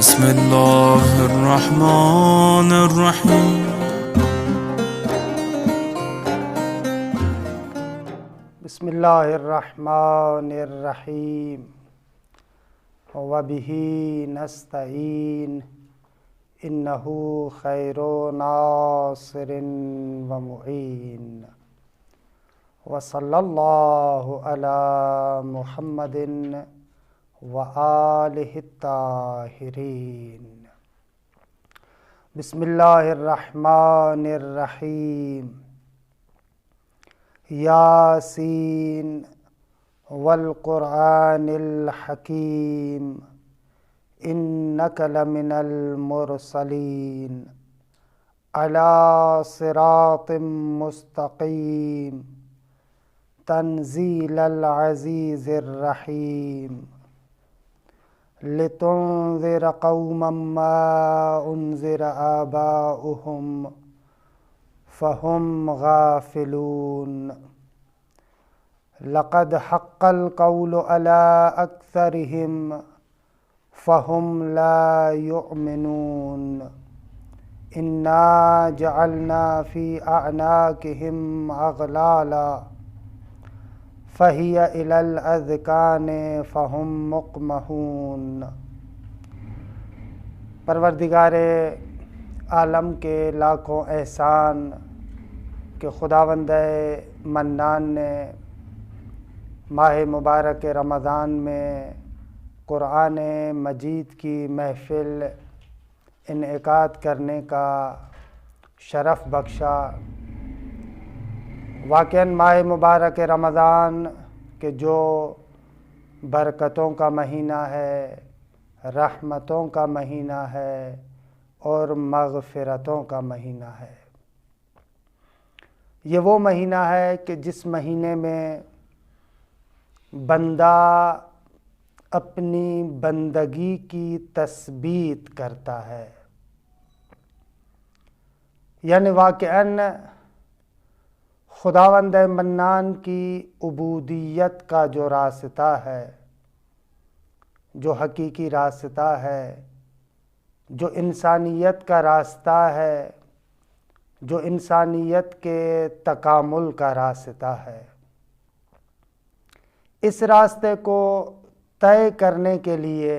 بسم الله الرحمن الرحيم بسم اللہ الرحمن الرحیم وبہ نستعین انہ خیر ناصر ومعین وصلی اللہ علی محمد وآلہ الطاہرین۔ بسم اللہ الرحمن الرحیم۔ یاسین والقرآن الحکیم انک لمن المرسلین علی صراط مستقیم تنزیل العزیز الرحیم لتنذر قوما ما انذر آباؤہم فهم غافلون لقد حق القول على أكثرهم فهم لا يؤمنون إنا جعلنا في أعناقهم أغلالا فهي إلى الأذقان فهم مقمحون۔ پروردگار عالم کے لاکھوں احسان کہ خداوند منان نے ماہ مبارک رمضان میں قرآن مجید کی محفل انعقاد کرنے کا شرف بخشا۔ واقعاً ماہ مبارک رمضان کہ جو برکتوں کا مہینہ ہے، رحمتوں کا مہینہ ہے اور مغفرتوں کا مہینہ ہے۔ یہ وہ مہینہ ہے کہ جس مہینے میں بندہ اپنی بندگی کی تثبیت کرتا ہے، یعنی واقعاً خداوند منان کی عبودیت کا جو راستہ ہے، جو حقیقی راستہ ہے، جو انسانیت کا راستہ ہے، جو انسانیت کے تکامل کا راستہ ہے، اس راستے کو طے کرنے کے لیے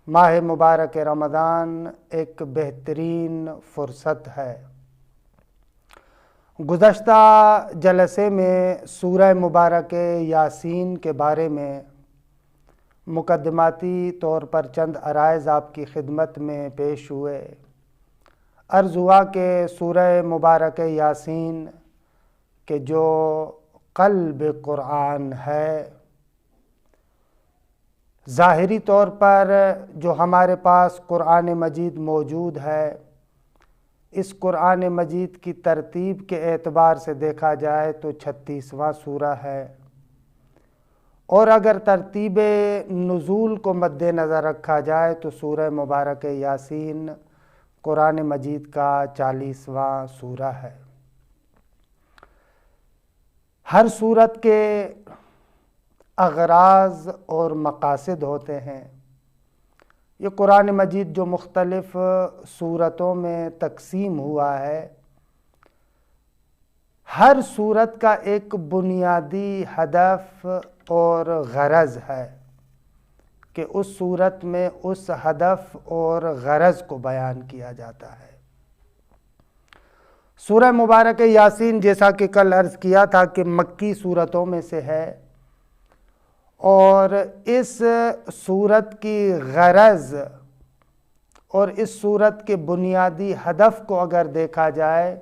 ماہ مبارک رمضان ایک بہترین فرصت ہے۔ گزشتہ جلسے میں سورہ مبارک یاسین کے بارے میں مقدماتی طور پر چند عرائض آپ کی خدمت میں پیش ہوئے۔ عرض ہوا کہ سورہ مبارک یاسین کہ جو قلب قرآن ہے، ظاہری طور پر جو ہمارے پاس قرآن مجید موجود ہے، اس قرآن مجید کی ترتیب کے اعتبار سے دیکھا جائے تو 36واں سورہ ہے، اور اگر ترتیب نزول کو مد نظر رکھا جائے تو سورہ مبارک یاسین قرآن مجید کا 40واں سورہ ہے۔ ہر سورت کے اغراض اور مقاصد ہوتے ہیں۔ یہ قرآن مجید جو مختلف سورتوں میں تقسیم ہوا ہے، ہر سورت کا ایک بنیادی ہدف اور غرض ہے کہ اس سورت میں اس ہدف اور غرض کو بیان کیا جاتا ہے۔ سورہ مبارک یاسین جیسا کہ کل عرض کیا تھا کہ مکی سورتوں میں سے ہے، اور اس سورت کی غرض اور اس سورت کے بنیادی ہدف کو اگر دیکھا جائے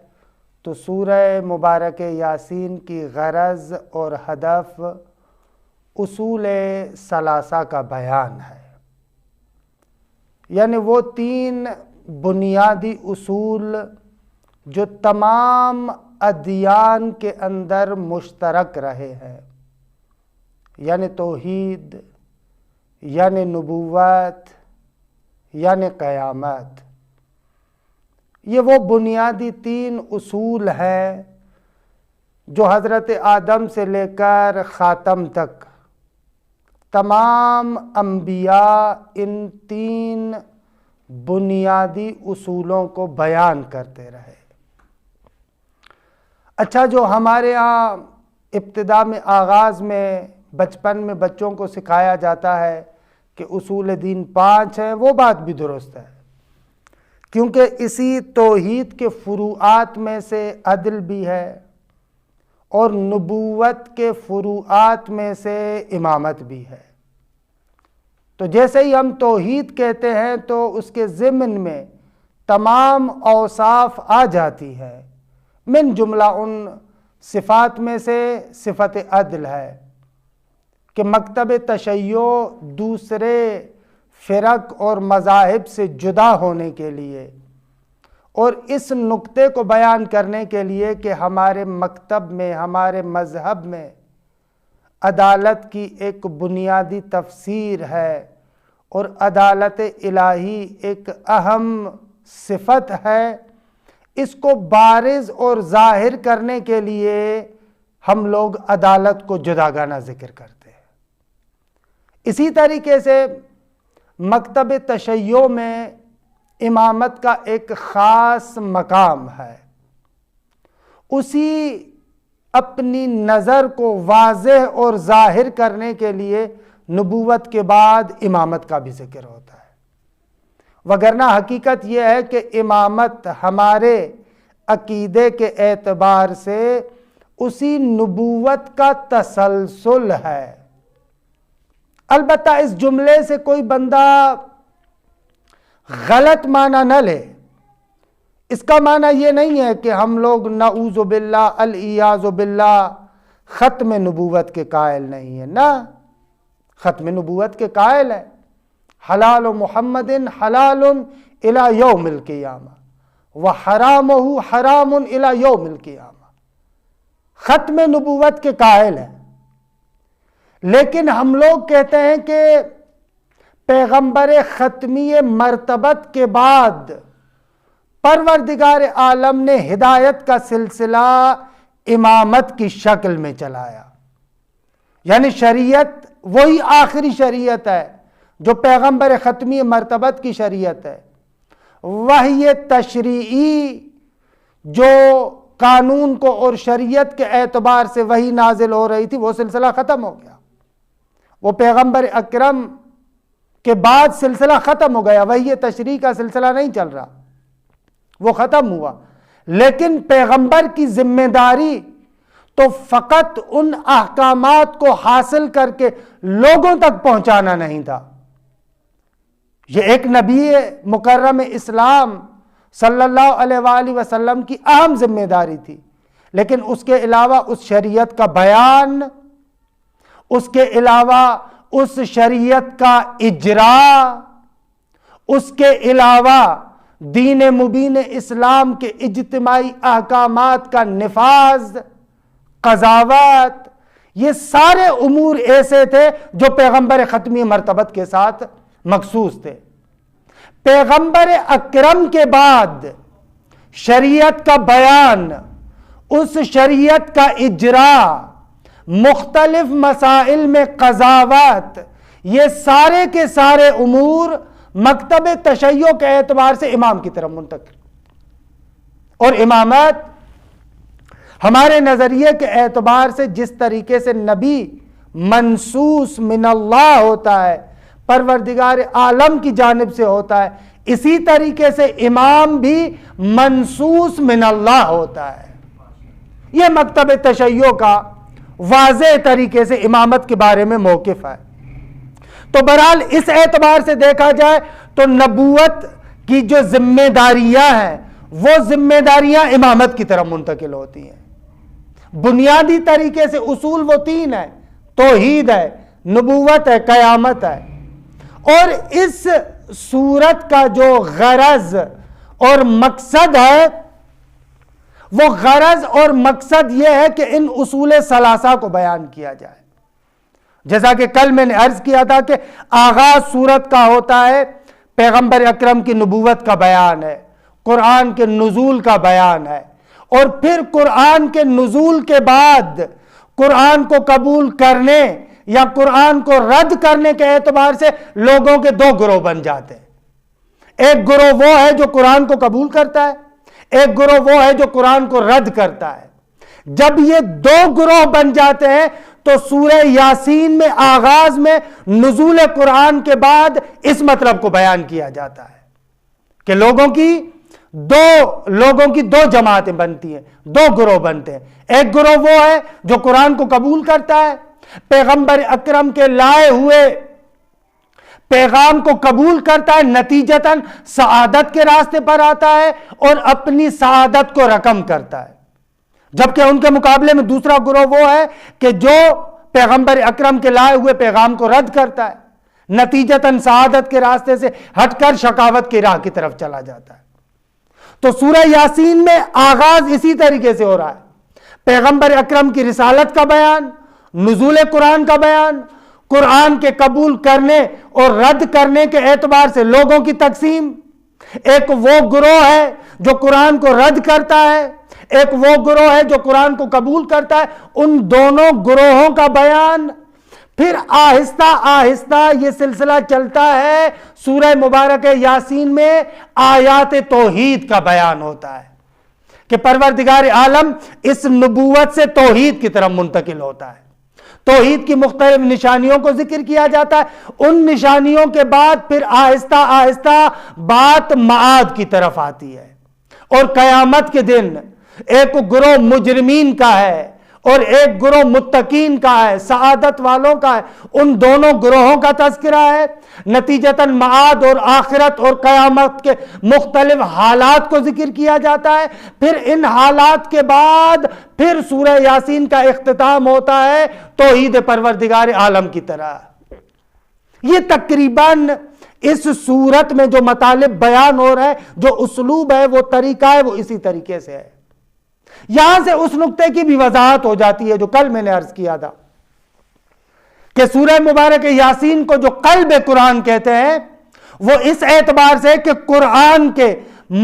تو سورہ مبارک یاسین کی غرض اور ہدف اصول ثلاثہ کا بیان ہے، یعنی وہ 3 بنیادی اصول جو تمام ادیان کے اندر مشترک رہے ہیں، یعنی توحید، یعنی نبوت، یعنی قیامت۔ یہ وہ بنیادی 3 اصول ہیں جو حضرت آدم سے لے کر خاتم تک تمام انبیاء ان 3 بنیادی اصولوں کو بیان کرتے رہے۔ اچھا، جو ہمارے ہاں ابتدا میں آغاز میں بچپن میں بچوں کو سکھایا جاتا ہے کہ اصول دین 5 ہیں، وہ بات بھی درست ہے، کیونکہ اسی توحید کے فروعات میں سے عدل بھی ہے اور نبوت کے فروعات میں سے امامت بھی ہے۔ تو جیسے ہی ہم توحید کہتے ہیں تو اس کے ضمن میں تمام اوصاف آ جاتی ہے، من جملہ ان صفات میں سے صفت عدل ہے کہ مکتب تشیع دوسرے فرق اور مذاہب سے جدا ہونے کے لیے اور اس نقطے کو بیان کرنے کے لیے کہ ہمارے مکتب میں، ہمارے مذہب میں عدالت کی ایک بنیادی تفسیر ہے اور عدالت الہی ایک اہم صفت ہے، اس کو بارز اور ظاہر کرنے کے لیے ہم لوگ عدالت کو جداگانہ ذکر کرتے ہیں۔ اسی طریقے سے مکتب تشیع میں امامت کا ایک خاص مقام ہے، اسی اپنی نظر کو واضح اور ظاہر کرنے کے لیے نبوت کے بعد امامت کا بھی ذکر ہوتا ہے، وگرنہ حقیقت یہ ہے کہ امامت ہمارے عقیدے کے اعتبار سے اسی نبوت کا تسلسل ہے۔ البتہ اس جملے سے کوئی بندہ غلط معنی نہ لے، اس کا معنی یہ نہیں ہے کہ ہم لوگ نعوذ باللہ العیاذ باللہ ختم نبوت کے قائل نہیں ہیں، نہ، ختم نبوت کے قائل ہیں۔ حلال محمد حلال الی یوم القیامہ وحرامہ حرام الی یوم القیامہ، ختم نبوت کے قائل ہیں۔ لیکن ہم لوگ کہتے ہیں کہ پیغمبر ختمی مرتبت کے بعد پروردگار عالم نے ہدایت کا سلسلہ امامت کی شکل میں چلایا، یعنی شریعت وہی آخری شریعت ہے جو پیغمبر ختمی مرتبت کی شریعت ہے، وحی تشریعی جو قانون کو اور شریعت کے اعتبار سے وہی نازل ہو رہی تھی، وہ سلسلہ ختم ہو گیا، وہ پیغمبر اکرم کے بعد سلسلہ ختم ہو گیا، وحی تشریع کا سلسلہ نہیں چل رہا، وہ ختم ہوا۔ لیکن پیغمبر کی ذمہ داری تو فقط ان احکامات کو حاصل کر کے لوگوں تک پہنچانا نہیں تھا، یہ ایک نبی مکرم اسلام صلی اللہ علیہ وآلہ وسلم کی اہم ذمہ داری تھی، لیکن اس کے علاوہ اس شریعت کا بیان، اس کے علاوہ اس شریعت کا اجرا، اس کے علاوہ دین مبین اسلام کے اجتماعی احکامات کا نفاذ، قضاوت، یہ سارے امور ایسے تھے جو پیغمبر ختمی مرتبت کے ساتھ مخصوص تھے۔ پیغمبر اکرم کے بعد شریعت کا بیان، اس شریعت کا اجرا، مختلف مسائل میں قضاوت، یہ سارے کے سارے امور مکتب تشیع کے اعتبار سے امام کی طرف منتقل، اور امامت ہمارے نظریے کے اعتبار سے جس طریقے سے نبی منصوص من اللہ ہوتا ہے، پروردگار عالم کی جانب سے ہوتا ہے، اسی طریقے سے امام بھی منصوص من اللہ ہوتا ہے۔ یہ مکتب تشیع کا واضح طریقے سے امامت کے بارے میں موقف ہے۔ تو بہرحال اس اعتبار سے دیکھا جائے تو نبوت کی جو ذمہ داریاں ہیں وہ ذمہ داریاں امامت کی طرف منتقل ہوتی ہیں۔ بنیادی طریقے سے اصول وہ 3 ہیں، توحید ہے، نبوت ہے، قیامت ہے۔ اور اس سورت کا جو غرض اور مقصد ہے، وہ غرض اور مقصد یہ ہے کہ ان اصول ثلاثہ کو بیان کیا جائے۔ جیسا کہ کل میں نے عرض کیا تھا کہ آغاز سورت کا ہوتا ہے پیغمبر اکرم کی نبوت کا بیان ہے، قرآن کے نزول کا بیان ہے، اور پھر قرآن کے نزول کے بعد قرآن کو قبول کرنے یا قرآن کو رد کرنے کے اعتبار سے لوگوں کے دو گروہ بن جاتے ہیں. ایک گروہ وہ ہے جو قرآن کو قبول کرتا ہے, ایک گروہ وہ ہے جو قرآن کو رد کرتا ہے. جب یہ دو گروہ بن جاتے ہیں تو سورہ یاسین میں آغاز میں نزول قرآن کے بعد اس مطلب کو بیان کیا جاتا ہے کہ لوگوں کی دو جماعتیں بنتی ہیں, دو گروہ بنتے ہیں. ایک گروہ وہ ہے جو قرآن کو قبول کرتا ہے, پیغمبر اکرم کے لائے ہوئے پیغام کو قبول کرتا ہے, نتیجتاً سعادت کے راستے پر آتا ہے اور اپنی سعادت کو رقم کرتا ہے. جبکہ ان کے مقابلے میں دوسرا گروہ وہ ہے کہ جو پیغمبر اکرم کے لائے ہوئے پیغام کو رد کرتا ہے, نتیجتاً سعادت کے راستے سے ہٹ کر شقاوت کی راہ کی طرف چلا جاتا ہے. تو سورہ یاسین میں آغاز اسی طریقے سے ہو رہا ہے, پیغمبر اکرم کی رسالت کا بیان, نزول قرآن کا بیان, قرآن کے قبول کرنے اور رد کرنے کے اعتبار سے لوگوں کی تقسیم. ایک وہ گروہ ہے جو قرآن کو رد کرتا ہے, ایک وہ گروہ ہے جو قرآن کو قبول کرتا ہے. ان دونوں گروہوں کا بیان. پھر آہستہ آہستہ یہ سلسلہ چلتا ہے, سورہ مبارک یاسین میں آیات توحید کا بیان ہوتا ہے کہ پروردگار عالم اس نبوت سے توحید کی طرف منتقل ہوتا ہے. توحید کی مختلف نشانیوں کو ذکر کیا جاتا ہے. ان نشانیوں کے بعد پھر آہستہ آہستہ بات معاد کی طرف آتی ہے, اور قیامت کے دن ایک گروہ مجرمین کا ہے اور ایک گروہ متقین کا ہے, سعادت والوں کا ہے. ان دونوں گروہوں کا تذکرہ ہے. نتیجتاً معاد اور آخرت اور قیامت کے مختلف حالات کو ذکر کیا جاتا ہے. پھر ان حالات کے بعد پھر سورہ یاسین کا اختتام ہوتا ہے توحید پروردگار عالم کی طرح. یہ تقریباً اس صورت میں جو مطالب بیان ہو رہا ہے, جو اسلوب ہے, وہ طریقہ ہے, وہ اسی طریقے سے ہے. یہاں سے اس نقطے کی بھی وضاحت ہو جاتی ہے جو کل میں نے عرض کیا تھا کہ سورہ مبارک یاسین کو جو قلب قرآن کہتے ہیں وہ اس اعتبار سے کہ قرآن کے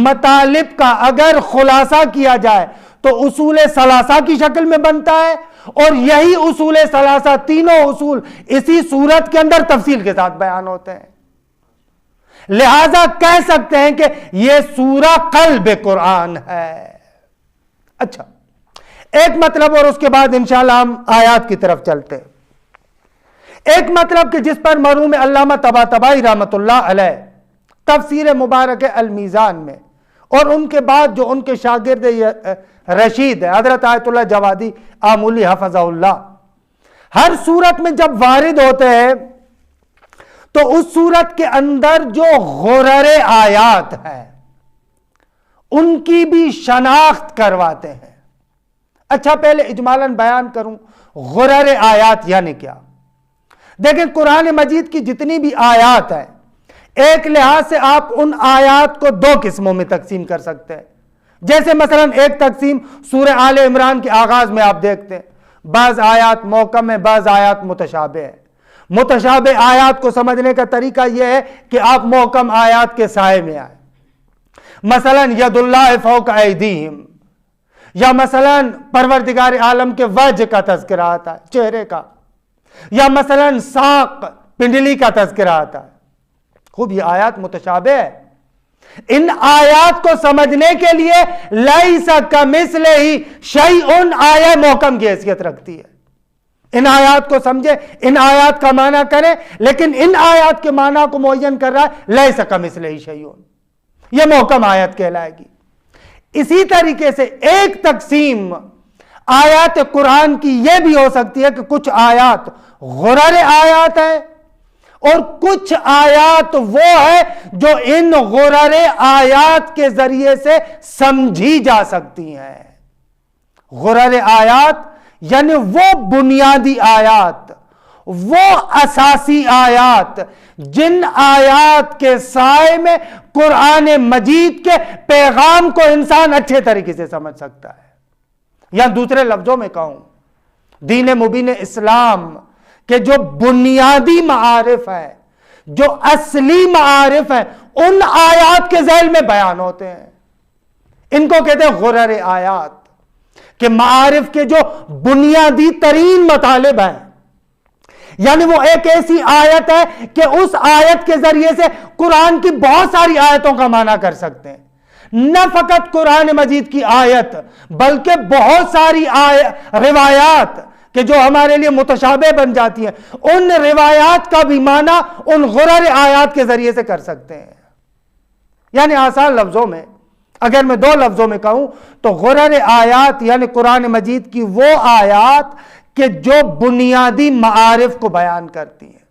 مطالب کا اگر خلاصہ کیا جائے تو اصول ثلاثہ کی شکل میں بنتا ہے, اور یہی اصول ثلاثہ, تینوں اصول اسی سورت کے اندر تفصیل کے ساتھ بیان ہوتے ہیں. لہذا کہہ سکتے ہیں کہ یہ سورہ قلب قرآن ہے. اچھا, ایک مطلب, اور اس کے بعد انشاءاللہ ہم آیات کی طرف چلتے ہیں. ایک مطلب کہ جس پر مرحوم علامہ طباطبائی رحمۃ اللہ علیہ تفسیر مبارک المیزان میں, اور ان کے بعد جو ان کے شاگرد رشید ہے حضرت آیت اللہ جوادی آمولی حفظہ اللہ, ہر صورت میں جب وارد ہوتے ہیں تو اس صورت کے اندر جو غرر آیات ہیں ان کی بھی شناخت کرواتے ہیں. اچھا, پہلے اجمالاً بیان کروں غرر آیات یعنی کیا. دیکھیں, قرآن مجید کی جتنی بھی آیات ہیں, ایک لحاظ سے آپ ان آیات کو دو قسموں میں تقسیم کر سکتے ہیں. جیسے مثلاً ایک تقسیم سورہ آل عمران کے آغاز میں آپ دیکھتے ہیں, بعض آیات محکم ہیں, بعض آیات متشابہ ہیں. متشابہ آیات کو سمجھنے کا طریقہ یہ ہے کہ آپ محکم آیات کے سائے میں آئیں. مثلاً ید اللہ فوق ایدیہم, یا مثلاً پروردگار عالم کے وجہ کا تذکرہ آتا ہے, چہرے کا, یا مثلاً ساق, پنڈلی کا تذکرہ آتا ہے. خوب, یہ آیات متشابہ ہے. ان آیات کو سمجھنے کے لیے لیس کمثلہ شیء آیہ محکم کی حیثیت رکھتی ہے. ان آیات کو سمجھے, ان آیات کا معنی کریں, لیکن ان آیات کے معنی کو معین کر رہا ہے لیس کمثلہ شیء, یہ محکم آیت کہلائے گی. اسی طریقے سے ایک تقسیم آیات قرآن کی یہ بھی ہو سکتی ہے کہ کچھ آیات غرر آیات ہیں اور کچھ آیات وہ ہے جو ان غرر آیات کے ذریعے سے سمجھی جا سکتی ہیں. غرر آیات یعنی وہ بنیادی آیات, وہ اساسی آیات جن آیات کے سائے میں قرآن مجید کے پیغام کو انسان اچھے طریقے سے سمجھ سکتا ہے. یا دوسرے لفظوں میں کہوں, دین مبین اسلام کے جو بنیادی معارف ہیں, جو اصلی معارف ہیں, ان آیات کے ذیل میں بیان ہوتے ہیں. ان کو کہتے ہیں غرر آیات, کہ معارف کے جو بنیادی ترین مطالب ہیں یعنی وہ ایک ایسی آیت ہے کہ اس آیت کے ذریعے سے قرآن کی بہت ساری آیتوں کا معنی کر سکتے ہیں. نہ فقط قرآن مجید کی آیت بلکہ بہت ساری روایات کہ جو ہمارے لیے متشابہ بن جاتی ہیں، ان روایات کا بھی معنی ان غرر آیات کے ذریعے سے کر سکتے ہیں. یعنی آسان لفظوں میں اگر میں 2 لفظوں میں کہوں تو غرر آیات یعنی قرآن مجید کی وہ آیات کہ جو بنیادی معارف کو بیان کرتی ہیں،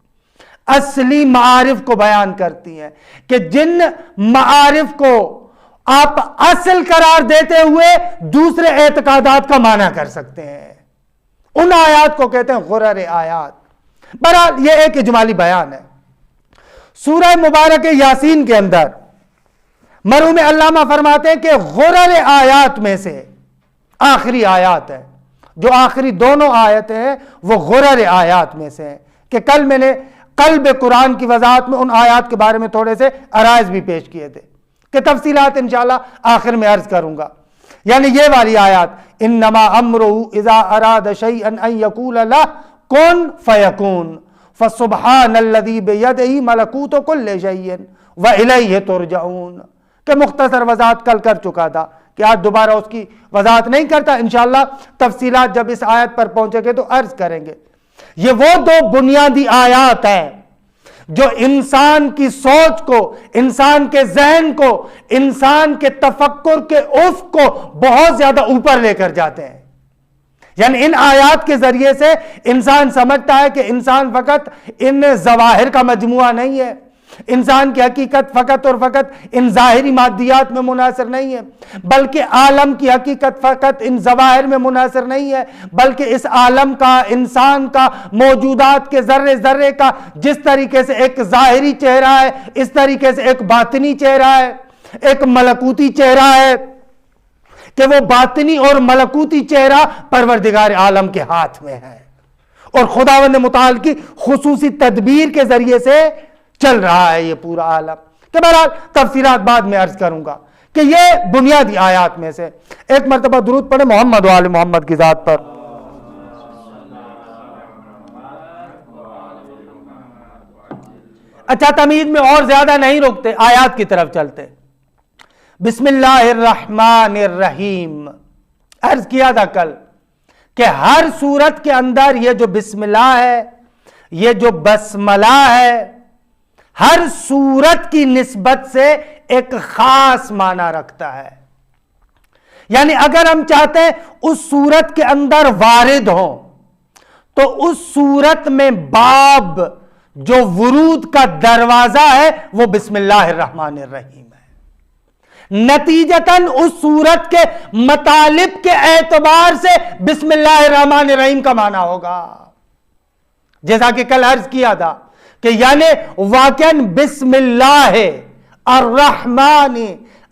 اصلی معارف کو بیان کرتی ہیں، کہ جن معارف کو آپ اصل قرار دیتے ہوئے دوسرے اعتقادات کا معنی کر سکتے ہیں، ان آیات کو کہتے ہیں غرر آیات. بہرحال یہ ایک اجمالی بیان ہے. سورہ مبارک یاسین کے اندر مرحوم علامہ فرماتے ہیں کہ غرر آیات میں سے آخری آیات ہے، جو آخری دونوں آیتیں ہیں وہ غرر آیات میں سے ہیں. کہ کل میں نے قلب قرآن کی وضاحت میں ان آیات کے بارے میں تھوڑے سے عرائض بھی پیش کیے تھے کہ تفصیلات انشاءاللہ آخر میں عرض کروں گا. یعنی یہ والی آیات انما امرہ اذا اراد شیئا ان یقول لہ کن فیکون فسبحان الذی بیدہ ملکوت کل شیء والیہ ترجعون، کہ مختصر وضاحت کل کر چکا تھا کہ آج دوبارہ اس کی وضاحت نہیں کرتا، انشاءاللہ تفصیلات جب اس آیت پر پہنچے گے تو عرض کریں گے. یہ وہ 2 بنیادی آیات ہیں جو انسان کی سوچ کو، انسان کے ذہن کو، انسان کے تفکر کے افق کو بہت زیادہ اوپر لے کر جاتے ہیں. یعنی ان آیات کے ذریعے سے انسان سمجھتا ہے کہ انسان فقط ان ظواہر کا مجموعہ نہیں ہے، انسان کی حقیقت فقط اور فقط ان ظاہری مادیات میں منحصر نہیں ہے، بلکہ عالم کی حقیقت فقط ان ظواہر میں منحصر نہیں ہے، بلکہ اس عالم کا، انسان کا، موجودات کے ذرے ذرے کا جس طریقے سے ایک ظاہری چہرہ ہے، اس طریقے سے ایک باطنی چہرہ ہے، ایک ملکوتی چہرہ ہے، کہ وہ باطنی اور ملکوتی چہرہ پروردگار عالم کے ہاتھ میں ہے اور خداوند متعال کی خصوصی تدبیر کے ذریعے سے چل رہا ہے یہ پورا عالم. کہ بہرحال تفصیلات بعد میں عرض کروں گا کہ یہ بنیادی آیات میں سے. ایک مرتبہ درود پڑھے محمد و آل محمد کی ذات پر. اچھا، تمہید میں اور زیادہ نہیں رکتے، آیات کی طرف چلتے. بسم اللہ الرحمن الرحیم. عرض کیا تھا کل کہ ہر سورت کے اندر یہ جو بسم اللہ ہے، یہ جو بسملہ ہے، ہر سورت کی نسبت سے ایک خاص معنی رکھتا ہے. یعنی اگر ہم چاہتے ہیں اس سورت کے اندر وارد ہوں تو اس سورت میں باب جو ورود کا دروازہ ہے وہ بسم اللہ الرحمن الرحیم ہے. نتیجتاً اس سورت کے مطالب کے اعتبار سے بسم اللہ الرحمن الرحیم کا معنی ہوگا. جیسا کہ کل عرض کیا تھا کہ یعنی واقعاً بسم اللہ الرحمن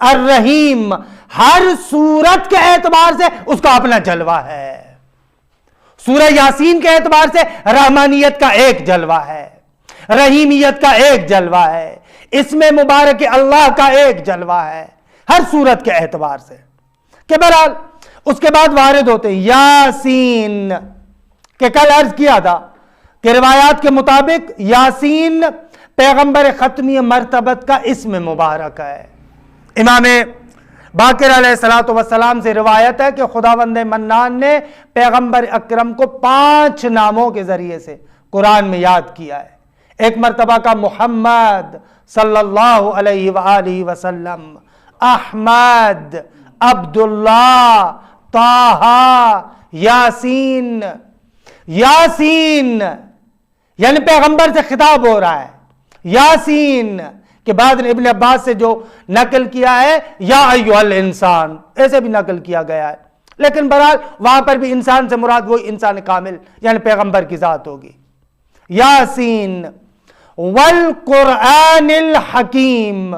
الرحیم ہر سورت کے اعتبار سے اس کا اپنا جلوہ ہے. سورہ یاسین کے اعتبار سے رحمانیت کا ایک جلوہ ہے، رحیمیت کا ایک جلوہ ہے، اسم مبارک اللہ کا ایک جلوہ ہے ہر سورت کے اعتبار سے. کہ بہرحال اس کے بعد وارد ہوتے ہیں یاسین، کہ کل عرض کیا تھا کہ روایات کے مطابق یاسین پیغمبر ختمی مرتبت کا اسم مبارک ہے. امام باقر علیہ السلام سے روایت ہے کہ خداوند منان نے پیغمبر اکرم کو 5 ناموں کے ذریعے سے قرآن میں یاد کیا ہے. ایک مرتبہ کا محمد صلی اللہ علیہ وآلہ وسلم، احمد، عبداللہ، طٰہٰ، یاسین. یاسین یعنی پیغمبر سے خطاب ہو رہا ہے. یاسین کہ بعد نے ابن عباس سے جو نقل کیا ہے یا ایھا الانسان، ایسے بھی نقل کیا گیا ہے، لیکن بہرحال وہاں پر بھی انسان سے مراد وہی انسان کامل یعنی پیغمبر کی ذات ہوگی. یاسین والقرآن الحکیم،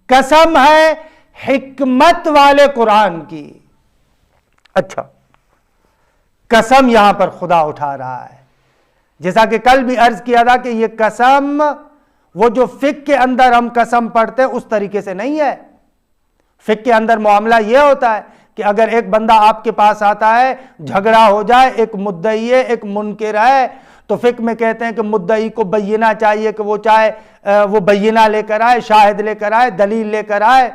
قسم ہے حکمت والے قرآن کی. اچھا، قسم یہاں پر خدا اٹھا رہا ہے. جیسا کہ کل بھی عرض کیا تھا کہ یہ قسم وہ جو فقہ کے اندر ہم قسم پڑھتے ہیں اس طریقے سے نہیں ہے. فقہ کے اندر معاملہ یہ ہوتا ہے کہ اگر ایک بندہ آپ کے پاس آتا ہے، جھگڑا ہو جائے، ایک مدعی ہے، ایک منکر ہے، تو فقہ میں کہتے ہیں کہ مدعی کو بینہ چاہیے کہ وہ چاہے وہ بینہ لے کر آئے، شاہد لے کر آئے، دلیل لے کر آئے۔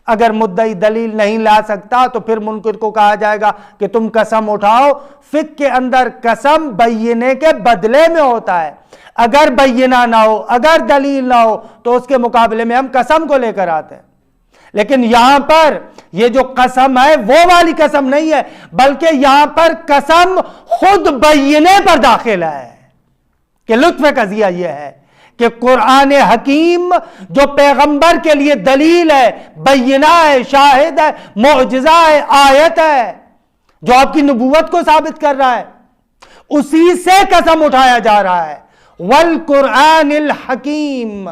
اگر مدعی دلیل نہیں لا سکتا تو پھر منکر کو کہا جائے گا کہ تم قسم اٹھاؤ۔ فقہ کے اندر قسم بینے کے بدلے میں ہوتا ہے، اگر بینہ نہ ہو، اگر دلیل نہ ہو تو اس کے مقابلے میں ہم قسم کو لے کر آتے ہیں۔ لیکن یہاں پر یہ جو قسم ہے وہ والی قسم نہیں ہے، بلکہ یہاں پر قسم خود بینے پر داخل ہے۔ کہ لطف قضیہ یہ ہے کہ قرآن حکیم جو پیغمبر کے لیے دلیل ہے، بینہ ہے، شاہد ہے، معجزہ ہے، آیت ہے، جو آپ کی نبوت کو ثابت کر رہا ہے، اسی سے قسم اٹھایا جا رہا ہے۔ والقرآن الحکیم،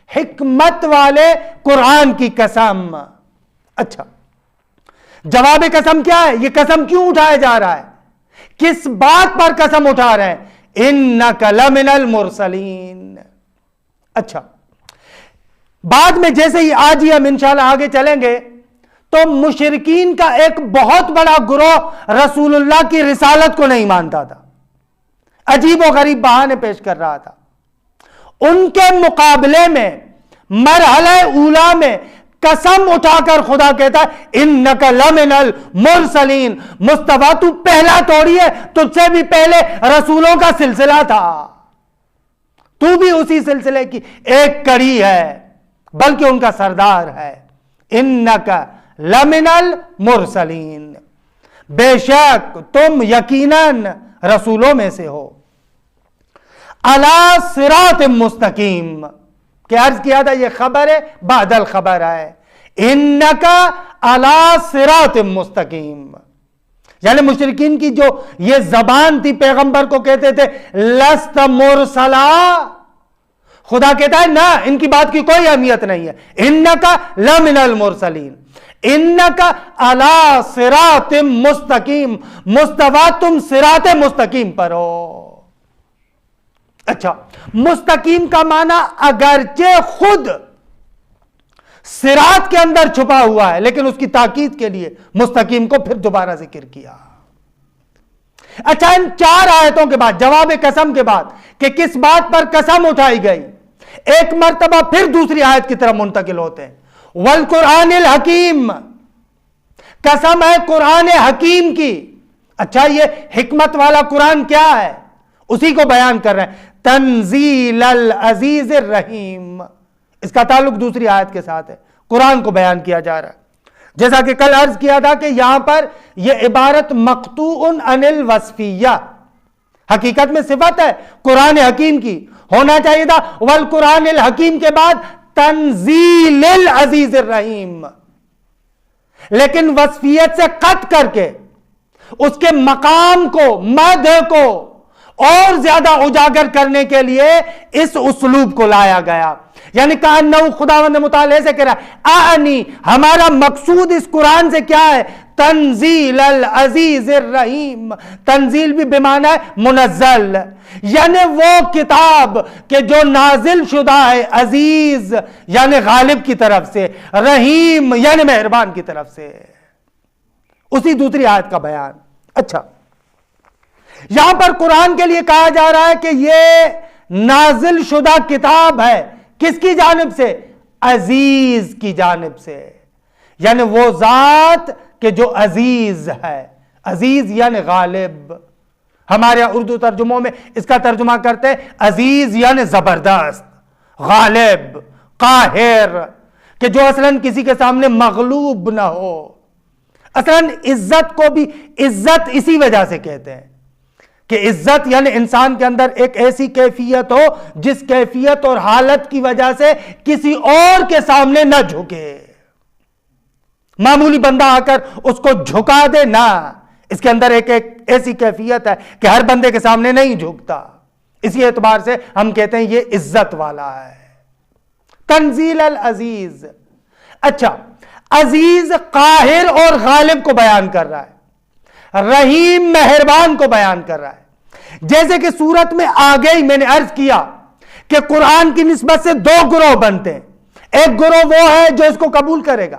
حکمت والے قرآن کی قسم۔ اچھا، جواب قسم کیا ہے؟ یہ قسم کیوں اٹھایا جا رہا ہے؟ کس بات پر قسم اٹھا رہے ہیں؟ انک لمن المرسلین۔ اچھا، بعد میں جیسے ہی آج ہی ہم انشاءاللہ آگے چلیں گے تو مشرکین کا ایک بہت بڑا گروہ رسول اللہ کی رسالت کو نہیں مانتا تھا، عجیب و غریب بہانے پیش کر رہا تھا۔ ان کے مقابلے میں مرحلہ اولا میں قسم اٹھا کر خدا کہتا ہے انک لمن المرسلین، مصطفیٰ تو پہلا توڑی ہے، تجھ سے بھی پہلے رسولوں کا سلسلہ تھا، تو بھی اسی سلسلے کی ایک کڑی ہے، بلکہ ان کا سردار ہے۔ انک لمن المرسلین، بے شک تم یقیناً رسولوں میں سے ہو۔ علی صراط مستقیم، کہ عرض کیا تھا یہ خبر ہے بعد الخبر ہے۔ انک علی صراط مستقیم، یعنی مشرکین کی جو یہ زبان تھی، پیغمبر کو کہتے تھے لست مرسلا، خدا کہتا ہے نہ، ان کی بات کی کوئی اہمیت نہیں ہے۔ انک لمن المرسلین، انک علی صراط مستقیم، مصطفیٰ تم صراط مستقیم پر ہو۔ اچھا، مستقیم کا معنی اگرچہ خود صراط کے اندر چھپا ہوا ہے، لیکن اس کی تاکید کے لیے مستقیم کو پھر دوبارہ ذکر کیا۔ اچھا، ان چار آیتوں کے بعد، جواب قسم کے بعد کہ کس بات پر قسم اٹھائی گئی، ایک مرتبہ پھر دوسری آیت کی طرف منتقل ہوتے ہیں۔ والقرآن الحکیم، قسم ہے قرآن حکیم کی۔ اچھا، یہ حکمت والا قرآن کیا ہے؟ اسی کو بیان کر رہے ہیں، تنزیل العزیز الرحیم۔ اس کا تعلق دوسری آیت کے ساتھ ہے، قرآن کو بیان کیا جا رہا ہے۔ جیسا کہ کل عرض کیا تھا کہ یہاں پر یہ عبارت مقطوع عن الوصفیہ، حقیقت میں صفت ہے قرآن حکیم کی، ہونا چاہیے تھا والقرآن الحکیم کے بعد تنزیل العزیز الرحیم، لیکن وصفیت سے قط کر کے اس کے مقام کو، مدح کو اور زیادہ اجاگر کرنے کے لیے اس اسلوب کو لایا گیا۔ یعنی کہا خداوند مطالعے سے کہہ رہا ہے آنی، ہمارا مقصود اس قرآن سے کیا ہے؟ تنزیل العزیز الرحیم۔ تنزیل بھی بمعنی ہے منزل، یعنی وہ کتاب کہ جو نازل شدہ ہے، عزیز یعنی غالب کی طرف سے، رحیم یعنی مہربان کی طرف سے۔ اسی دوسری آیت کا بیان۔ اچھا، یہاں پر قرآن کے لیے کہا جا رہا ہے کہ یہ نازل شدہ کتاب ہے، کس کی جانب سے؟ عزیز کی جانب سے، یعنی وہ ذات کہ جو عزیز ہے، عزیز یعنی غالب۔ ہمارے اردو ترجموں میں اس کا ترجمہ کرتے ہیں عزیز یعنی زبردست، غالب، قاہر، کہ جو اصلاً کسی کے سامنے مغلوب نہ ہو۔ اصلاً عزت کو بھی عزت اسی وجہ سے کہتے ہیں کہ عزت یعنی انسان کے اندر ایک ایسی کیفیت ہو جس کیفیت اور حالت کی وجہ سے کسی اور کے سامنے نہ جھکے۔ معمولی بندہ آ کر اس کو جھکا دے نہ، اس کے اندر ایک ایسی کیفیت ہے کہ ہر بندے کے سامنے نہیں جھکتا، اسی اعتبار سے ہم کہتے ہیں یہ عزت والا ہے۔ تنزیل العزیز۔ اچھا، عزیز قاہر اور غالب کو بیان کر رہا ہے، رحیم مہربان کو بیان کر رہا ہے۔ جیسے کہ سورت میں آگے ہی میں نے عرض کیا کہ قرآن کی نسبت سے دو گروہ بنتے ہیں، ایک گروہ وہ ہے جو اس کو قبول کرے گا،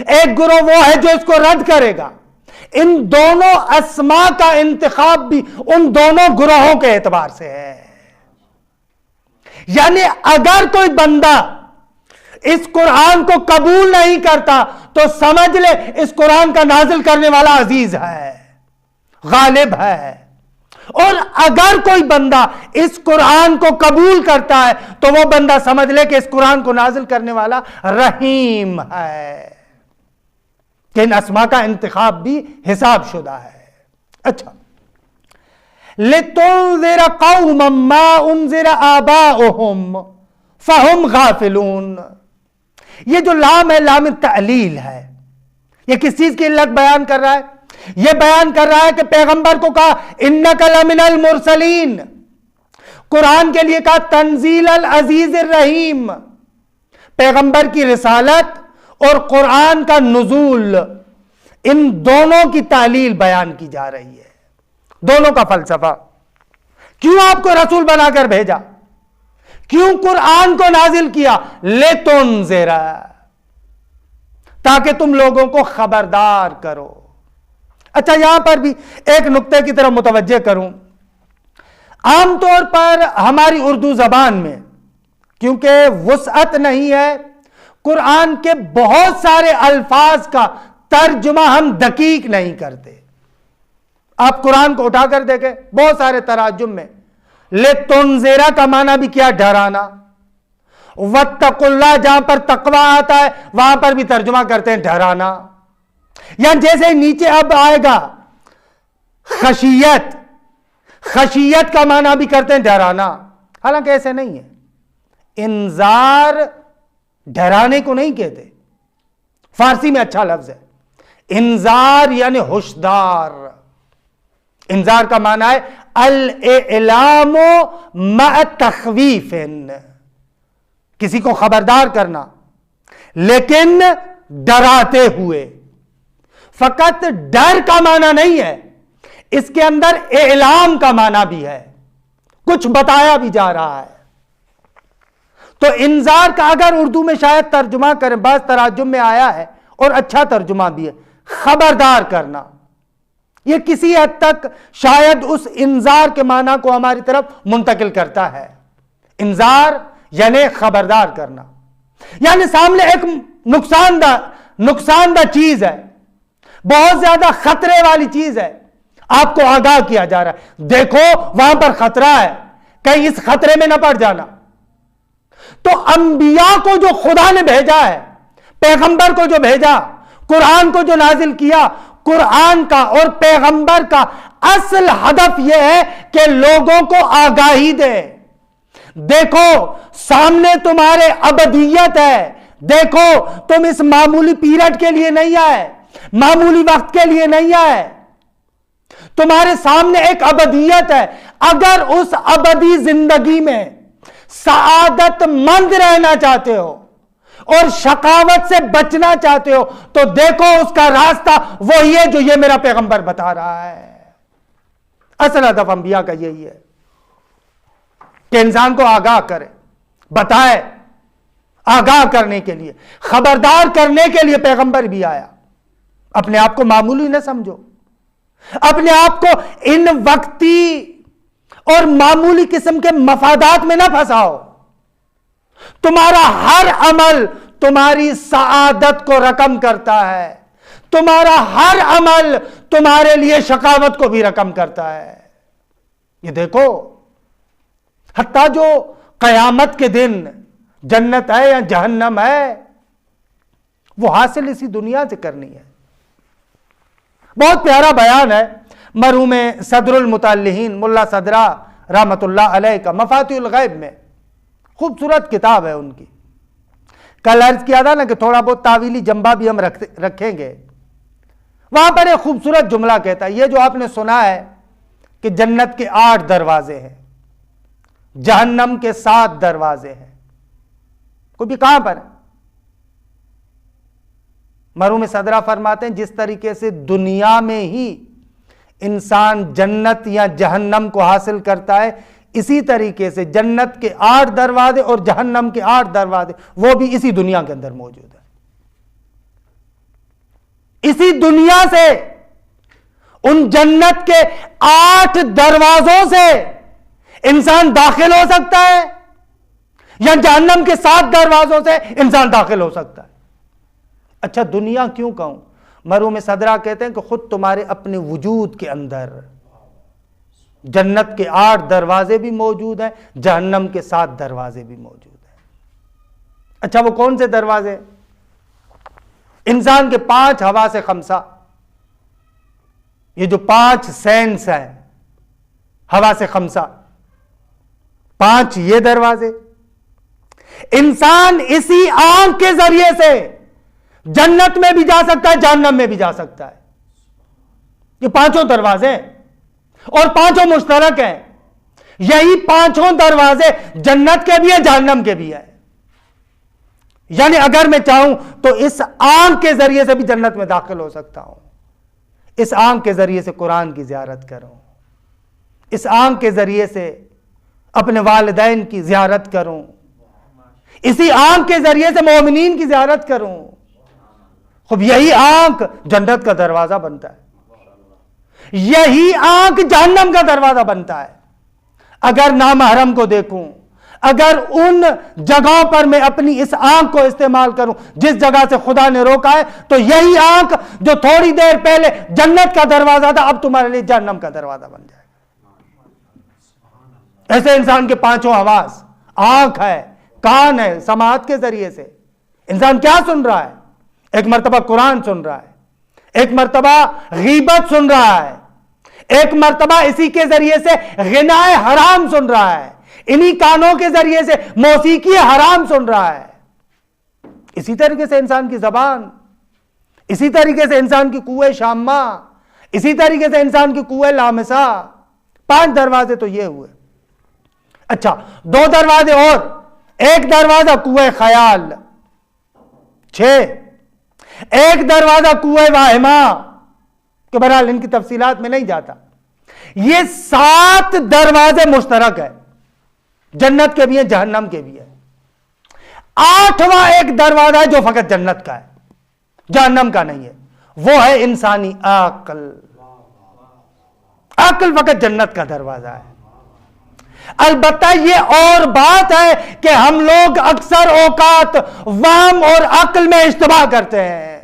ایک گروہ وہ ہے جو اس کو رد کرے گا، ان دونوں اسماء کا انتخاب بھی ان دونوں گروہوں کے اعتبار سے ہے. یعنی اگر کوئی بندہ اس قرآن کو قبول نہیں کرتا تو سمجھ لے اس قرآن کا نازل کرنے والا عزیز ہے، غالب ہے. اور اگر کوئی بندہ اس قرآن کو قبول کرتا ہے تو وہ بندہ سمجھ لے کہ اس قرآن کو نازل کرنے والا رحیم ہے. کہ ان اسماء کا انتخاب بھی حساب شدہ ہے. اچھا، لِتُنذِرَ قَوْمًا مَا أُنذِرَ آبَاؤُهُمْ فَهُمْ غَافِلُونَ. یہ جو لام ہے لام تعلیل ہے. یہ کس چیز کی علت بیان کر رہا ہے؟ یہ بیان کر رہا ہے کہ پیغمبر کو کہا اِنَّكَ لَمِنَ الْمُرْسَلِينَ، قرآن کے لیے کہا تنزیل العزیز الرحیم. پیغمبر کی رسالت اور قرآن کا نزول، ان دونوں کی تعلیل بیان کی جا رہی ہے، دونوں کا فلسفہ. کیوں آپ کو رسول بنا کر بھیجا؟ کیوں قرآن کو نازل کیا؟ لِتُنذِرَ، تاکہ تم لوگوں کو خبردار کرو. اچھا، یہاں پر بھی ایک نقطے کی طرف متوجہ کروں. عام طور پر ہماری اردو زبان میں کیونکہ وسعت نہیں ہے، قرآن کے بہت سارے الفاظ کا ترجمہ ہم دقیق نہیں کرتے. آپ قرآن کو اٹھا کر دیکھیں، بہت سارے تراجم میں لِتُنذِرَ کا معنی بھی کیا؟ ڈرانا. وَاتَّقُوا اللَّهَ جہاں پر تقوی آتا ہے وہاں پر بھی ترجمہ کرتے ہیں ڈرانا. یا جیسے نیچے اب آئے گا خشیت، خشیت کا معنی بھی کرتے ہیں ڈرانا. حالانکہ ایسے نہیں ہے. انذار ڈرانے کو نہیں کہتے، فارسی میں اچھا لفظ ہے. انذار یعنی ہوشدار. انذار کا معنی ہے الاعلام مع تخویف، کسی کو خبردار کرنا لیکن ڈراتے ہوئے. فقط ڈر کا معنی نہیں ہے، اس کے اندر اعلام کا معنی بھی ہے، کچھ بتایا بھی جا رہا ہے. تو انذار کا اگر اردو میں شاید ترجمہ کریں، بعض تراجم میں آیا ہے اور اچھا ترجمہ بھی ہے، خبردار کرنا. یہ کسی حد تک شاید اس انذار کے معنی کو ہماری طرف منتقل کرتا ہے. انذار یعنی خبردار کرنا، یعنی سامنے ایک نقصان دہ چیز ہے، بہت زیادہ خطرے والی چیز ہے، آپ کو آگاہ کیا جا رہا ہے، دیکھو وہاں پر خطرہ ہے، کہیں اس خطرے میں نہ پڑ جانا. تو انبیاء کو جو خدا نے بھیجا ہے، پیغمبر کو جو بھیجا، قرآن کو جو نازل کیا، قرآن کا اور پیغمبر کا اصل ہدف یہ ہے کہ لوگوں کو آگاہی دے. دیکھو سامنے تمہارے ابدیت ہے، دیکھو تم اس معمولی پیریڈ کے لیے نہیں آئے، معمولی وقت کے لیے نہیں آئے، تمہارے سامنے ایک ابدیت ہے. اگر اس ابدی زندگی میں سعادت مند رہنا چاہتے ہو اور شقاوت سے بچنا چاہتے ہو تو دیکھو اس کا راستہ وہی ہے جو یہ میرا پیغمبر بتا رہا ہے. اصل ہدف انبیاء کا یہی ہے کہ انسان کو آگاہ کرے، بتائے. آگاہ کرنے کے لیے، خبردار کرنے کے لیے پیغمبر بھی آیا. اپنے آپ کو معمولی نہ سمجھو، اپنے آپ کو ان وقتی اور معمولی قسم کے مفادات میں نہ پھنساؤ. تمہارا ہر عمل تمہاری سعادت کو رقم کرتا ہے، تمہارا ہر عمل تمہارے لیے شقاوت کو بھی رقم کرتا ہے. یہ دیکھو، حتیٰ جو قیامت کے دن جنت ہے یا جہنم ہے وہ حاصل اسی دنیا سے کرنی ہے. بہت پیارا بیان ہے مرحوم صدر المطلحین ملا صدرہ رحمت اللہ علیہ کا مفاتیح الغیب میں. خوبصورت کتاب ہے ان کی. کل عرض کیا تھا نا کہ تھوڑا بہت تاویلی جنبہ بھی ہم رکھیں گے. وہاں پر ایک خوبصورت جملہ کہتا ہے، یہ جو آپ نے سنا ہے کہ جنت کے 8 دروازے ہیں، جہنم کے 7 دروازے ہیں، کوئی بھی کہاں پر؟ مرحوم صدرہ فرماتے ہیں جس طریقے سے دنیا میں ہی انسان جنت یا جہنم کو حاصل کرتا ہے، اسی طریقے سے جنت کے 8 دروازے اور جہنم کے 8 دروازے وہ بھی اسی دنیا کے اندر موجود ہے. اسی دنیا سے ان جنت کے 8 دروازوں سے انسان داخل ہو سکتا ہے یا جہنم کے 7 دروازوں سے انسان داخل ہو سکتا ہے؟ اچھا دنیا کیوں کہوں؟ مرحوم صدرہ کہتے ہیں کہ خود تمہارے اپنے وجود کے اندر جنت کے 8 دروازے بھی موجود ہیں، جہنم کے 7 دروازے بھی موجود ہیں۔ اچھا وہ کون سے دروازے؟ انسان کے 5 حواس خمسہ، یہ جو 5 سینس ہیں، حواس خمسہ، 5 یہ دروازے۔ انسان اسی آنکھ کے ذریعے سے جنت میں بھی جا سکتا ہے، جہنم میں بھی جا سکتا ہے۔ یہ 5 دروازے ہیں اور 5 مشترک ہیں۔ یہی 5 دروازے جنت کے بھی ہیں، جہنم کے بھی ہیں۔ یعنی اگر میں چاہوں تو اس آنکھ کے ذریعے سے بھی جنت میں داخل ہو سکتا ہوں، اس آنکھ کے ذریعے سے قرآن کی زیارت کروں، اس آنکھ کے ذریعے سے اپنے والدین کی زیارت کروں، اسی آنکھ کے ذریعے سے مومنین کی زیارت کروں۔ خب یہی آنکھ جنت کا دروازہ بنتا ہے، یہی آنکھ جہنم کا دروازہ بنتا ہے۔ اگر نامحرم کو دیکھوں، اگر ان جگہوں پر میں اپنی اس آنکھ کو استعمال کروں جس جگہ سے خدا نے روکا ہے، تو یہی آنکھ جو تھوڑی دیر پہلے جنت کا دروازہ تھا اب تمہارے لیے جہنم کا دروازہ بن جائے گا۔ ایسے انسان کے 5 حواس، آنکھ ہے، کان ہے، سماعت کے ذریعے سے انسان کیا سن رہا ہے؟ ایک مرتبہ قرآن سن رہا ہے، ایک مرتبہ غیبت سن رہا ہے، ایک مرتبہ اسی کے ذریعے سے غنائے حرام سن رہا ہے، انہی کانوں کے ذریعے سے موسیقی حرام سن رہا ہے۔ اسی طریقے سے انسان کی زبان، اسی طریقے سے انسان کی قوہ شامہ، اسی طریقے سے انسان کی قوہ لامسہ۔ 5 دروازے تو یہ ہوئے۔ اچھا 2 دروازے اور، ایک دروازہ قوہ خیال 6، ایک دروازہ قوہ واہمہ کہ بہرحال ان کی تفصیلات میں نہیں جاتا۔ یہ 7 دروازے مشترک ہیں، جنت کے بھی ہیں، جہنم کے بھی ہیں۔ 8واں ایک دروازہ ہے جو فقط جنت کا ہے، جہنم کا نہیں ہے، وہ ہے انسانی عقل۔ عقل فقط جنت کا دروازہ ہے۔ البتہ یہ اور بات ہے کہ ہم لوگ اکثر اوقات وہم اور عقل میں اشتباہ کرتے ہیں۔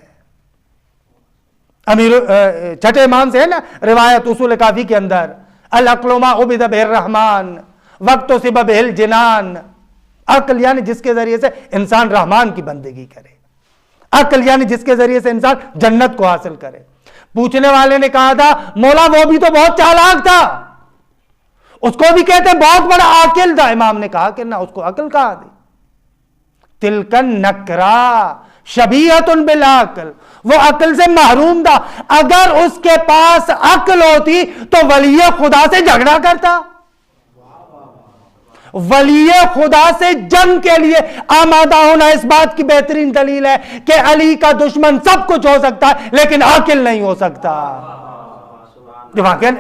چھٹے امام سے ہے نا روایت اصول کافی کے اندر، العقل ما عبد بہ الرحمن وقت سبب الجنان۔ عقل یعنی جس کے ذریعے سے انسان رحمان کی بندگی کرے، عقل یعنی جس کے ذریعے سے انسان جنت کو حاصل کرے۔ پوچھنے والے نے کہا تھا مولا وہ بھی تو بہت چالاک تھا، اس کو بھی کہتے ہیں بہت بڑا عاقل تھا۔ امام نے کہا کہ نہ، اس کو عقل کہا دی۔ تلکن نکرا شبیہۃ بالعقل، وہ عقل سے محروم تھا۔ اگر اس کے پاس عقل ہوتی تو ولی خدا سے جھگڑا کرتا، ولی خدا سے جنگ کے لیے آمادہ ہونا اس بات کی بہترین دلیل ہے کہ علی کا دشمن سب کچھ ہو سکتا ہے لیکن عاقل نہیں ہو سکتا۔ جو واقعہ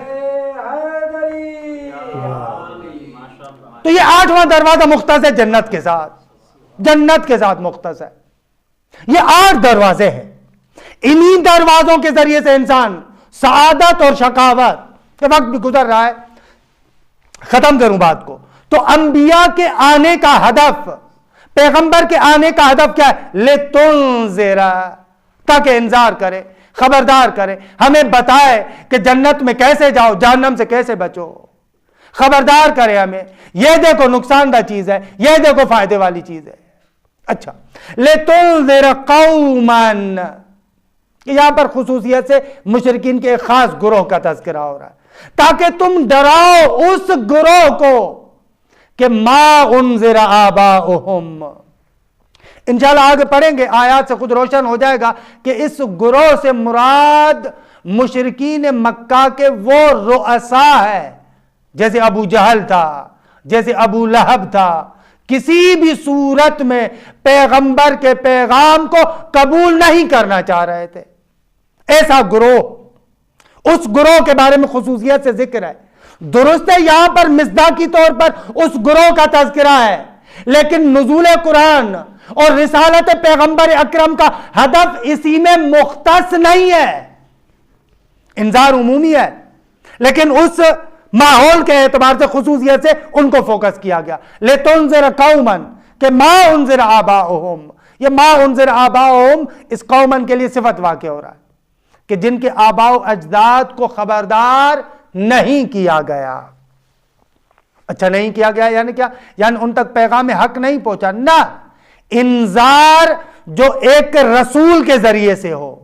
تو یہ 8واں دروازہ مختص ہے جنت کے ساتھ، جنت کے ساتھ مختص ہے۔ یہ 8 دروازے ہیں، انہی دروازوں کے ذریعے سے انسان سعادت اور شقاوت، کہ وقت بھی گزر رہا ہے ختم کروں بات کو، تو انبیاء کے آنے کا ہدف، پیغمبر کے آنے کا ہدف کیا ہے؟ لِتُنذِرَ، تاکہ انذار کرے، خبردار کرے، ہمیں بتائے کہ جنت میں کیسے جاؤ، جہنم سے کیسے بچو، خبردار کرے ہمیں، یہ دیکھو نقصان دہ چیز ہے، یہ دیکھو فائدے والی چیز ہے۔ اچھا لِتُنذِرَ قَوْمًا، یہاں پر خصوصیت سے مشرکین کے ایک خاص گروہ کا تذکرہ ہو رہا ہے، تاکہ تم ڈراؤ اس گروہ کو کہ ما انذر آباؤہم۔ انشاءاللہ آگے پڑھیں گے، آیات سے خود روشن ہو جائے گا کہ اس گروہ سے مراد مشرکین مکہ کے وہ رؤساء ہے، جیسے ابو جہل تھا، جیسے ابو لہب تھا، کسی بھی صورت میں پیغمبر کے پیغام کو قبول نہیں کرنا چاہ رہے تھے۔ ایسا گروہ، اس گروہ کے بارے میں خصوصیت سے ذکر ہے۔ درست ہے یہاں پر مصداقی طور پر اس گروہ کا تذکرہ ہے، لیکن نزول قرآن اور رسالت پیغمبر اکرم کا ہدف اسی میں مختص نہیں ہے۔ انذار عمومی ہے، لیکن اس ماحول کے اعتبار سے خصوصیت سے ان کو فوکس کیا گیا. لِتُنذِرَ قَوْمًا کہ ما انذر آباؤہم، یہ ما انذر آباؤہم اس قومن کے لیے صفت واقع ہو رہا ہے کہ جن کے آباء و اجداد کو خبردار نہیں کیا گیا. اچھا نہیں کیا گیا یعنی کیا؟ یعنی ان تک پیغام حق نہیں پہنچا. نہ، انذار جو ایک رسول کے ذریعے سے ہو،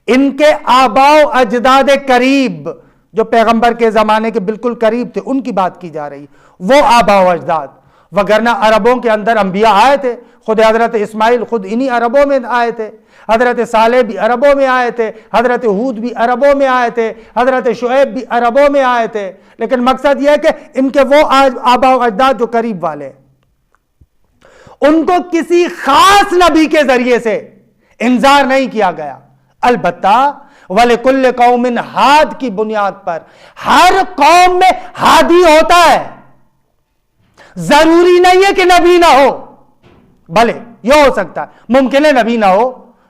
ان کے آباء و اجداد قریب جو پیغمبر کے زمانے کے بالکل قریب تھے ان کی بات کی جا رہی، وہ آباء و اجداد. وگرنہ عربوں کے اندر انبیاء آئے تھے، خود حضرت اسماعیل خود انہی عربوں میں آئے تھے، حضرت صالح بھی عربوں میں آئے تھے، حضرت ہود بھی عربوں میں آئے تھے، حضرت شعیب بھی عربوں میں آئے تھے. لیکن مقصد یہ ہے کہ ان کے وہ آباء و اجداد جو قریب والے، ان کو کسی خاص نبی کے ذریعے سے انذار نہیں کیا گیا. البتہ وَلِكُلِّ قَوْمٍ ہاد کی بنیاد پر ہر قوم میں ہادی ہوتا ہے. ضروری نہیں ہے کہ نبی نہ ہو، بھلے یہ ہو سکتا ہے، ممکن ہے نبی نہ ہو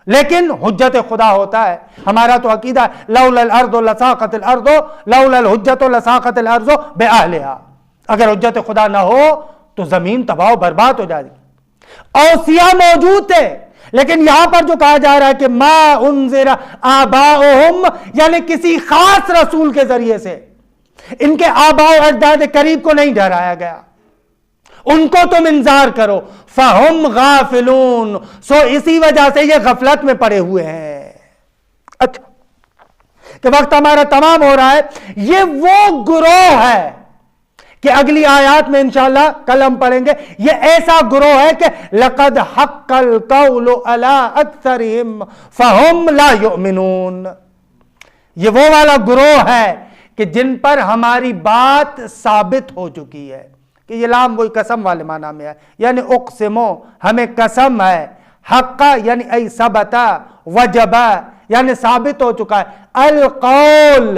لیکن حجت خدا ہوتا ہے. ہمارا تو عقیدہ ہے لولا الارض لساقت الارض لولا الحجت لساقت الارض باہلها. اگر حجت خدا نہ ہو تو زمین تباہ و برباد ہو جائے گی. اوصیاء موجود تھے، لیکن یہاں پر جو کہا جا رہا ہے کہ ما انذر آباؤہم یعنی کسی خاص رسول کے ذریعے سے ان کے آباء و اجداد قریب کو نہیں ڈرایا گیا. ان کو تم انذار کرو. فہم غافلون، سو اسی وجہ سے یہ غفلت میں پڑے ہوئے ہیں. اچھا کہ وقت ہمارا تمام ہو رہا ہے. یہ وہ گروہ ہے کہ اگلی آیات میں انشاءاللہ کل ہم پڑھیں گے، یہ ایسا گروہ ہے کہ لَقَدْ حَقَّ الْقَوْلُ عَلَىٰ أَكْثَرِهِمْ فَهُمْ لَا يُؤْمِنُونَ. یہ وہ والا گروہ ہے کہ جن پر ہماری بات ثابت ہو چکی ہے. کہ یہ لام وہی قسم والے معنی میں ہے، یعنی اقسمو ہمیں قسم ہے، حقا یعنی ای ثبتا، وجبا یعنی ثابت ہو چکا ہے، القول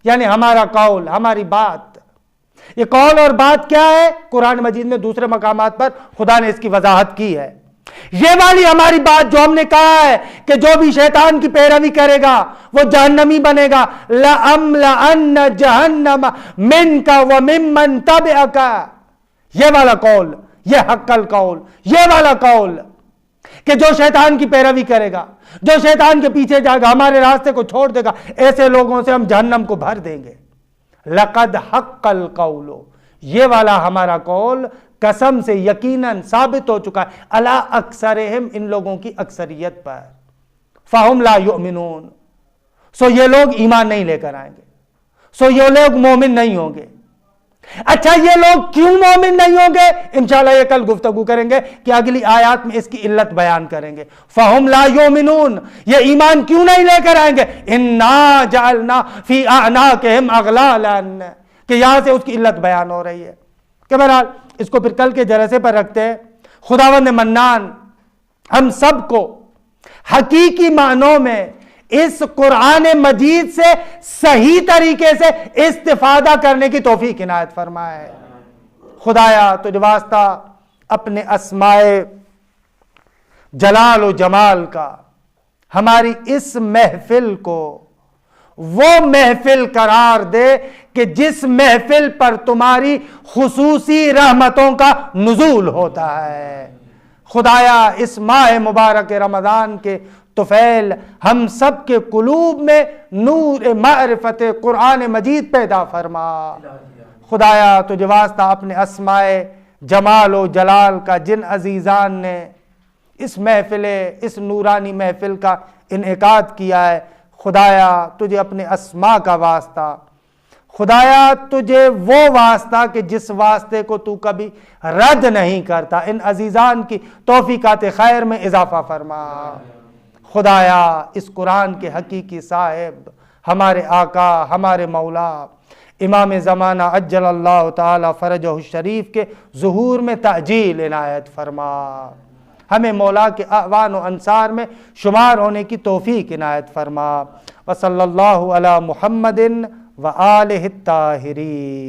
یعنی ہمارا قول، ہماری بات. یہ قول اور بات کیا ہے؟ قرآن مجید میں دوسرے مقامات پر خدا نے اس کی وضاحت کی ہے. یہ والی ہماری بات جو ہم نے کہا ہے کہ جو بھی شیطان کی پیروی کرے گا وہ جہنمی بنے گا. لَأَمْلَأَنَّ جَهَنَّمَ مِنْكَ وَمِمَّنْ تَبِعَكَ، یہ والا قول، یہ حق القول، یہ والا قول کہ جو شیطان کی پیروی کرے گا، جو شیطان کے پیچھے جائے گا، ہمارے راستے کو چھوڑ دے گا، ایسے لوگوں سے ہم جہنم کو بھر دیں گے. لَقَدْ حَقَّ الْقَوْلُ، یہ والا ہمارا قول قسم سے یقیناً ثابت ہو چکا ہے، عَلَىٰ أَكْثَرِهِمْ ان لوگوں کی اکثریت پر. فَهُمْ لَا يُؤْمِنُونَ، سو یہ لوگ ایمان نہیں لے کر آئیں گے، سو یہ لوگ مومن نہیں ہوں گے. اچھا یہ لوگ کیوں مومن نہیں ہوں گے؟ انشاءاللہ یہ کل گفتگو کریں گے کہ اگلی آیات میں اس کی علت بیان کریں گے. فَهُمْ لَا يُؤْمِنُونَ، یہ ایمان کیوں نہیں لے کر آئیں گے؟ إِنَّا جَعَلْنَا فِي أَعْنَاقِهِمْ أَغْلَالًا، کہ یہاں سے اس کی علت بیان ہو رہی ہے. کہ بہرحال اس کو پھر کل کے جلسے پر رکھتے ہیں. خداوند منان ہم سب کو حقیقی معنوں میں اس قرآن مجید سے صحیح طریقے سے استفادہ کرنے کی توفیق عنایت فرمائے. خدایا تجھ واسطہ اپنے اسماء جلال و جمال کا ہماری اس محفل کو وہ محفل قرار دے کہ جس محفل پر تمہاری خصوصی رحمتوں کا نزول ہوتا ہے. خدایا اس ماہ مبارک رمضان کے طفیل ہم سب کے قلوب میں نور معرفت قرآن مجید پیدا فرما. خدایا تجھ واسطہ اپنے اسماء جمال و جلال کا جن عزیزان نے اس محفل، اس نورانی محفل کا انعقاد کیا ہے، خدایا تجھے اپنے اسماء کا واسطہ، خدایا تجھے وہ واسطہ کہ جس واسطے کو تو کبھی رد نہیں کرتا، ان عزیزان کی توفیقات خیر میں اضافہ فرما. خدایا اس قرآن کے حقیقی صاحب ہمارے آقا، ہمارے مولا امام زمانہ عجل اللہ تعالی فرجہ الشریف کے ظہور میں تعجیل عنایت فرما. ہمیں مولا کے اعوان و انصار میں شمار ہونے کی توفیق عنایت فرما. وصلی اللہ علی محمد وآلہ الطاہرین.